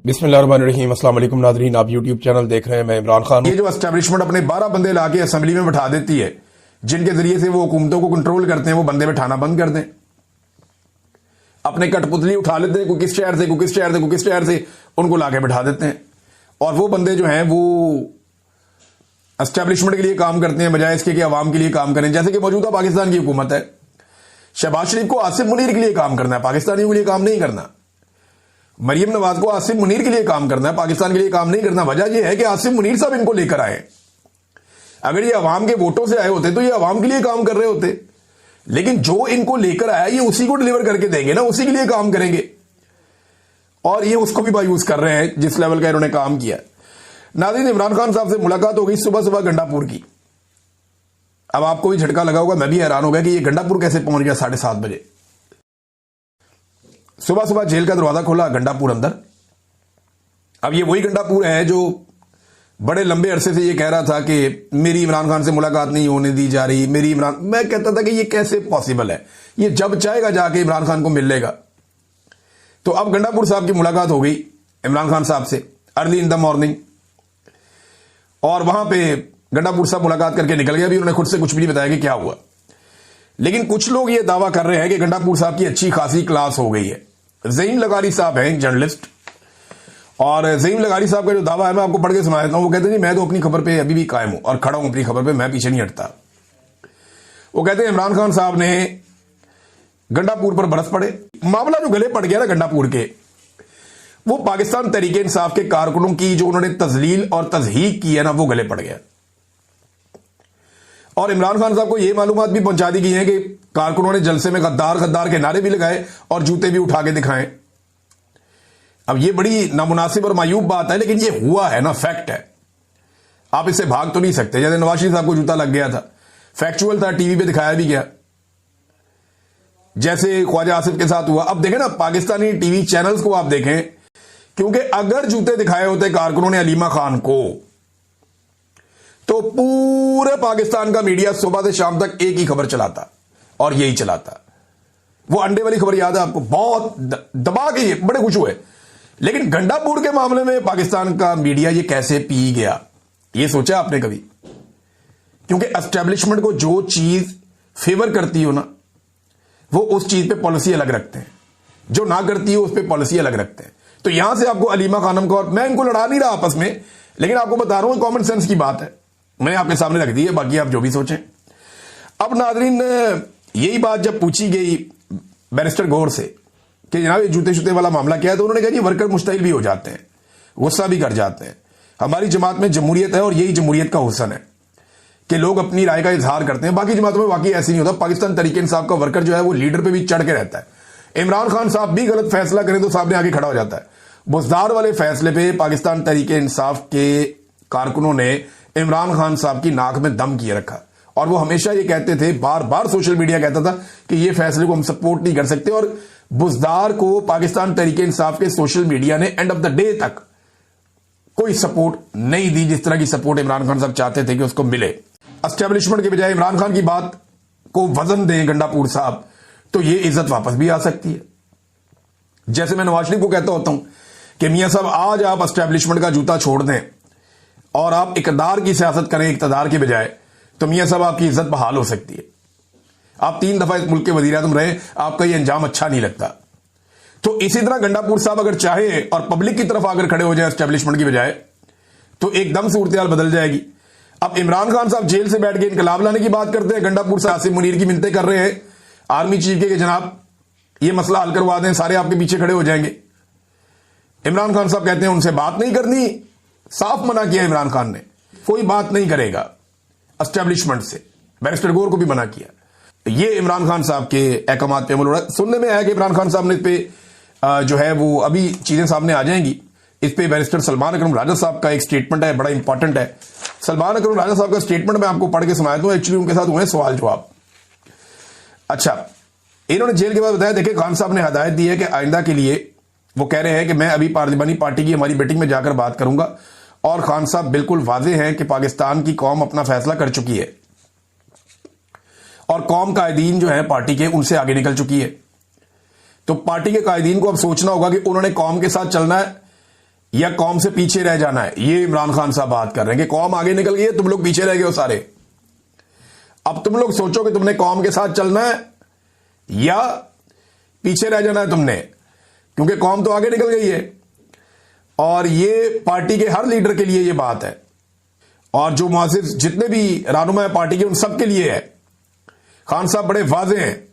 बिस्मिल्लाहिर्रहमानिर्रहीम। अस्सलाम वालेकुम नाज़रीन, आप यूट्यूब चैनल देख रहे हैं, मैं इमरान खान। ये जो एस्टेब्लिशमेंट अपने 12 बंदे लाके असेंबली में बैठा देती है, जिनके जरिए से वो हुकूमतों को कंट्रोल करते हैं, वो बंदे बैठाना बंद कर दें। अपने कठपुतली उठा लेते हैं, कोई किस शहर से, कोई किस शहर से, कोई किस शहर से, उनको लाके बैठा देते हैं। और वो बंदे जो हैं वो एस्टेब्लिशमेंट के लिए काम करते हैं, बजाय इसके कि अवाम के लिए काम करें। जैसे कि मौजूदा पाकिस्तान की हुकूमत है, शहबाज शरीफ को आसिफ मुनीर के लिए काम करना है, पाकिस्तानियों के लिए काम नहीं करना। मरियम नवाज को आसिफ मुनीर के लिए काम करना है, पाकिस्तान के लिए काम नहीं करना। वजह यह है कि आसिफ मुनीर साहब इनको लेकर आए। अगर ये अवाम के वोटों से आए होते तो ये अवाम के लिए काम कर रहे होते, लेकिन जो इनको लेकर आया ये उसी को डिलीवर करके देंगे ना, उसी के लिए काम करेंगे। और ये उसको भी बायूज कर रहे हैं जिस लेवल का इन्होंने काम किया। नाज़रीन, इमरान खान साहब से मुलाकात हो गई सुबह सुबह गंडापुर की। अब आपको भी झटका लगा होगा, मैं भी हैरान हो गया कि ये गंडापुर कैसे पहुंच गया 7:30 बजे। सुबह सुबह जेल का दरवाजा खोला, गंडापुर अंदर। अब ये वही गंडापुर है जो बड़े लंबे अरसे से ये कह रहा था कि मेरी इमरान खान से मुलाकात नहीं होने दी जा रही, मैं कहता था कि ये कैसे पॉसिबल है, ये जब चाहेगा जाके इमरान खान को मिल लेगा। तो अब गंडापुर साहब की मुलाकात हो गई इमरान खान साहब से अर्ली इन द मॉर्निंग, और वहां पे गंडापुर साहब मुलाकात करके निकल गया। अभी उन्होंने खुद से कुछ भी नहीं बताया कि क्या हुआ, लेकिन कुछ लोग ये दावा कर रहे हैं कि गंडापुर साहब की अच्छी खासी क्लास हो गई है। ज़हीम लगारी साहब हैं जर्नलिस्ट, और ज़हीम लगारी साहब का जो दावा है मैं आपको पढ़ के सुना देता हूं। वो कहते हैं मैं तो अपनी खबर पे अभी भी कायम हूं और खड़ा हूं अपनी खबर पे, मैं पीछे नहीं हटता। वो कहते हैं इमरान खान साहब ने गंडापुर पर बरस पड़े। मामला जो गले पड़ गया ना गंडापुर के, वो पाकिस्तान तहरीक इंसाफ के कारकुनों की जो उन्होंने तजलील और तजहीक की है ना, वो गले पड़ गया। और इमरान खान साहब को यह मालूमात भी पहुंचा दी गई है कि कारकुनों ने जलसे में गद्दार गद्दार के नारे भी लगाए और जूते भी उठा के दिखाए। अब यह बड़ी नामुनासिब और मायूब बात है, लेकिन यह हुआ है ना, फैक्ट है, आप इससे भाग तो नहीं सकते। जैसे नवाज शरीफ साहब को जूता लग गया था, फैक्चुअल था, टीवी पे दिखाया भी गया, जैसे ख्वाजा आसिफ के साथ हुआ। अब देखें ना, पाकिस्तानी टीवी चैनल्स को आप देखें, क्योंकि अगर जूते दिखाए होते कारकुनों ने अलीमा खान को, तो पूरे पाकिस्तान का मीडिया सुबह से शाम तक एक ही खबर चलाता, और यही चलाता। वो अंडे वाली खबर याद है आपको, बहुत दबा के बड़े खुश हुए। लेकिन गंडापुर के मामले में पाकिस्तान का मीडिया ये कैसे पी गया, ये सोचा आपने कभी? क्योंकि एस्टेब्लिशमेंट को जो चीज फेवर करती हो ना, वो उस चीज पे पॉलिसी अलग रखते हैं, जो ना करती हो उस पर पॉलिसी अलग रखते हैं। तो यहां से आपको अलीमा खानम का, और मैं इनको लड़ा नहीं रहा आपस में, लेकिन आपको बता रहा हूं कॉमन सेंस की बात है, मैंने आपके सामने रख दी है, बाकी आप जो भी सोचें। अब नाजरीन, यही बात जब पूछी गई बैरिस्टर गौर से कि जनाब ये जूते शूते वाला मामला क्या है, तो उन्होंने कहा जी वर्कर मुश्तइल भी हो जाते हैं, गुस्सा भी कर जाते हैं। हमारी जमात में जमहूरियत है, और यही जमहूरियत का हुस्न है कि लोग अपनी राय का इजहार करते हैं। बाकी जमातों में वाकई ऐसे नहीं होता। पाकिस्तान तहरीक इंसाफ का वर्कर जो है वो लीडर पे भी चढ़ के रहता है। इमरान खान साहब भी गलत फैसला करें तो साहब ने आगे खड़ा हो जाता है। बुजदार वाले फैसले पे पाकिस्तान तहरीक इंसाफ के कारकुनों ने इमरान खान साहब की नाक में दम किए रखा, और वो हमेशा ये कहते थे, बार बार सोशल मीडिया कहता था कि ये फैसले को हम सपोर्ट नहीं कर सकते। और बुजदार को पाकिस्तान तहरीक इंसाफ के सोशल मीडिया ने एंड ऑफ द डे तक कोई सपोर्ट नहीं दी, जिस तरह की सपोर्ट इमरान खान साहब चाहते थे कि उसको मिले। एस्टेब्लिशमेंट के बजाय इमरान खान की बात को वजन दें गंडापुर साहब, तो ये इज्जत वापस भी आ सकती है। जैसे मैं नवाज शरीफ को कहता होता हूं कि मियां साहब आज आप एस्टेब्लिशमेंट का जूता छोड़ दें और आप इकदार की सियासत करें इकतदार के बजाय, तो मियां साहब आपकी इज्जत बहाल हो सकती है। आप 3 दफा इस मुल्क के वजीर आज़म रहे, आपका यह अंजाम अच्छा नहीं लगता। तो इसी तरह गंडापुर साहब अगर चाहे और पब्लिक की तरफ आकर खड़े हो जाए एस्टेब्लिशमेंट की बजाय, तो एकदम सूरत हाल बदल जाएगी। अब इमरान खान साहब जेल से बैठ के इनकलाब लाने की बात करते हैं, गंडापुर साहब आसिफ मुनीर की मिन्नतें कर रहे हैं आर्मी चीफ के जनाब ये मसला हल करवा दें, सारे आपके पीछे खड़े हो जाएंगे। इमरान खान साहब कहते हैं उनसे बात नहीं करनी, साफ मना किया इमरान खान ने, कोई बात नहीं करेगा एस्टेब्लिशमेंट से। बैरिस्टर गौर को भी मना किया। ये इमरान खान साहब के अहकामात पे अमल हो रहा है। सुनने में आया कि इमरान खान साहब ने इस पे जो है वो अभी चीजें सामने आ जाएंगी। इस पे बैरिस्टर सलमान अकरम राजा साहब का एक स्टेटमेंट है, बड़ा इंपॉर्टेंट है। सलमान अकरम राजा साहब का स्टेटमेंट मैं आपको पढ़ के सुनाया दूं, एक्चुअली उनके साथ हुए सवाल जवाब। अच्छा, इन्होंने जेल के बाद बताया, देखिए खान साहब ने हदायत दी है कि आइंदा के लिए वो कह रहे हैं कि मैं अभी पार्लिमानी पार्टी की हमारी मीटिंग में जाकर बात करूंगा, और खान साहब बिल्कुल वाज़ेह हैं कि पाकिस्तान की कौम अपना फैसला कर चुकी है, और कौम कायदीन जो है पार्टी के उनसे आगे निकल चुकी है। तो पार्टी के कायदीन को अब सोचना होगा कि उन्होंने कौम के साथ चलना है या कौम से पीछे रह जाना है, ये इमरान खान साहब बात कर रहे हैं कि कौम आगे निकल गई है, तुम लोग पीछे रह गए हो सारे। अब तुम लोग सोचो कि तुमने कौम के साथ चलना है या पीछे रह जाना है तुमने, क्योंकि कौम तो आगे निकल गई है। और ये पार्टी के हर लीडर के लिए ये बात है, और जो मुआज़िज़ जितने भी रहनुमा है पार्टी के, उन सब के लिए है। खान साहब बड़े वाज़ेह हैं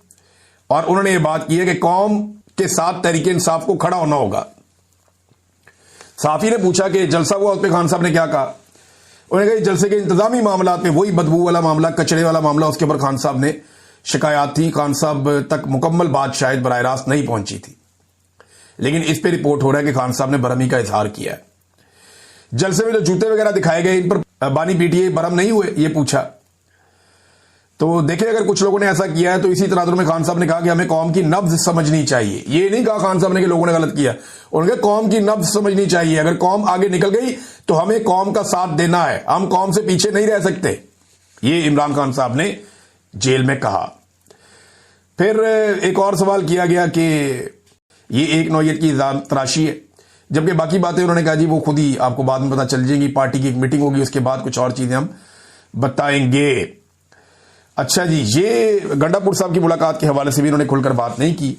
और उन्होंने ये बात की है कि कौम के साथ तहरीक इंसाफ को खड़ा होना होगा। साफी ने पूछा कि जलसा हुआ, उस पर खान साहब ने क्या कहा। उन्होंने कहा जलसे के इंतजामी मामलात में वही बदबू वाला मामला, कचरे वाला मामला, उसके ऊपर खान साहब ने शिकायत थी। खान साहब तक मुकम्मल बात शायद बराह रास्त नहीं पहुंची थी, लेकिन इस पर रिपोर्ट हो रहा है कि खान साहब ने बरहमी का इजहार किया है। जलसे में जो जूते वगैरह दिखाए गए, इन पर बानी पीटीए बरहम नहीं हुए, ये पूछा। तो देखिए, अगर कुछ लोगों ने ऐसा किया है तो इसी तनाजुर में खान साहब ने कहा कि हमें कौम की नब्ज समझनी चाहिए। ये नहीं कहा खान साहब ने कि लोगों ने गलत किया, उन्होंने कौम की नब्ज समझनी चाहिए। अगर कौम आगे निकल गई तो हमें कौम का साथ देना है, हम कौम से पीछे नहीं रह सकते, ये इमरान खान साहब ने जेल में कहा। फिर एक और सवाल किया गया कि ये एक नौयत की तराशी है, जबकि बाकी बातें उन्होंने कहा जी वो खुद ही आपको बाद में पता चल जाएगी, पार्टी की एक मीटिंग होगी, उसके बाद कुछ और चीजें हम बताएंगे। अच्छा जी, ये गंडापुर साहब की मुलाकात के हवाले से भी इन्होंने खुलकर बात नहीं की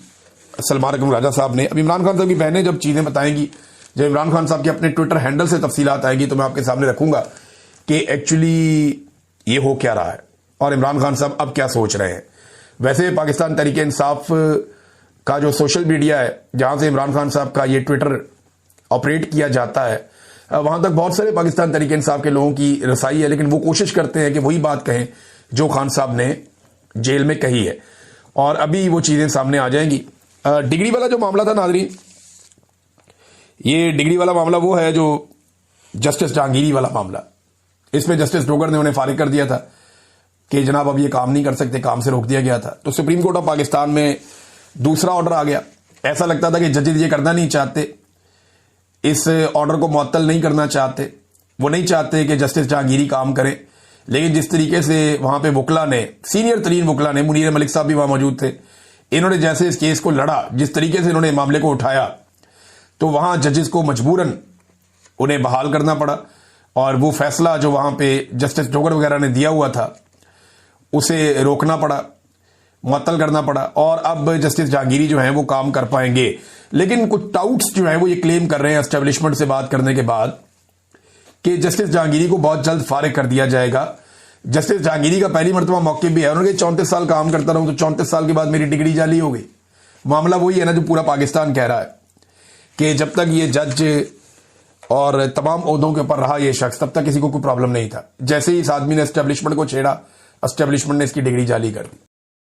सलमान अकरम राजा साहब ने। अब इमरान खान साहब की बहनें जब चीजें बताएंगी, जब इमरान खान साहब के अपने ट्विटर हैंडल से तफसीलात आएगी, तो मैं आपके सामने रखूंगा कि एक्चुअली ये हो क्या रहा है और इमरान खान साहब अब क्या सोच रहे हैं। वैसे पाकिस्तान तहरीक इंसाफ का जो सोशल मीडिया है, जहां से इमरान खान साहब का ये ट्विटर ऑपरेट किया जाता है, वहां तक बहुत सारे पाकिस्तान तहरीक इंसाफ के लोगों की रसाई है, लेकिन वो कोशिश करते हैं कि वही बात कहें जो खान साहब ने जेल में कही है, और अभी वो चीजें सामने आ जाएंगी। डिग्री वाला जो मामला था नाज़रीन, ये डिग्री वाला मामला वो है जो जस्टिस जहांगीरी वाला मामला। इसमें जस्टिस डोगर ने उन्हें फारिग कर दिया था कि जनाब अब ये काम नहीं कर सकते, काम से रोक दिया गया था। तो सुप्रीम कोर्ट ऑफ पाकिस्तान में दूसरा ऑर्डर आ गया। ऐसा लगता था कि जजेस ये करना नहीं चाहते, इस ऑर्डर को मुअत्तल नहीं करना चाहते, वो नहीं चाहते कि जस्टिस जहांगीरी काम करें। लेकिन जिस तरीके से वहां पे वकला ने, सीनियर तरीन वकला ने, मुनीर मलिक साहब भी वहां मौजूद थे, इन्होंने जैसे इस केस को लड़ा, जिस तरीके से इन्होंने मामले को उठाया, तो वहां जजेस को मजबूरन उन्हें बहाल करना पड़ा, और वो फैसला जो वहां पे जस्टिस डोगर वगैरह ने दिया हुआ था उसे रोकना पड़ा, मुअत्तल करना पड़ा, और अब जस्टिस जहांगीरी जो है वो काम कर पाएंगे। लेकिन कुछ टाउट्स जो है वो ये क्लेम कर रहे हैं एस्टेब्लिशमेंट से बात करने के बाद कि जस्टिस जहांगीरी को बहुत जल्द फारिग कर दिया जाएगा। जस्टिस जहांगीरी का पहली मरतबा मौके भी है, उन्होंने 34 साल काम करता रहूं तो 34 साल के बाद मेरी डिग्री जाली हो गई। मामला वही है ना जो पूरा पाकिस्तान कह रहा है कि जब तक ये जज और तमाम ओहदों के ऊपर रहा ये शख्स, तब तक किसी को कोई प्रॉब्लम नहीं था। जैसे ही इस आदमी ने एस्टेब्लिशमेंट को छेड़ा, एस्टेब्लिशमेंट ने इसकी डिग्री जाली कर दी।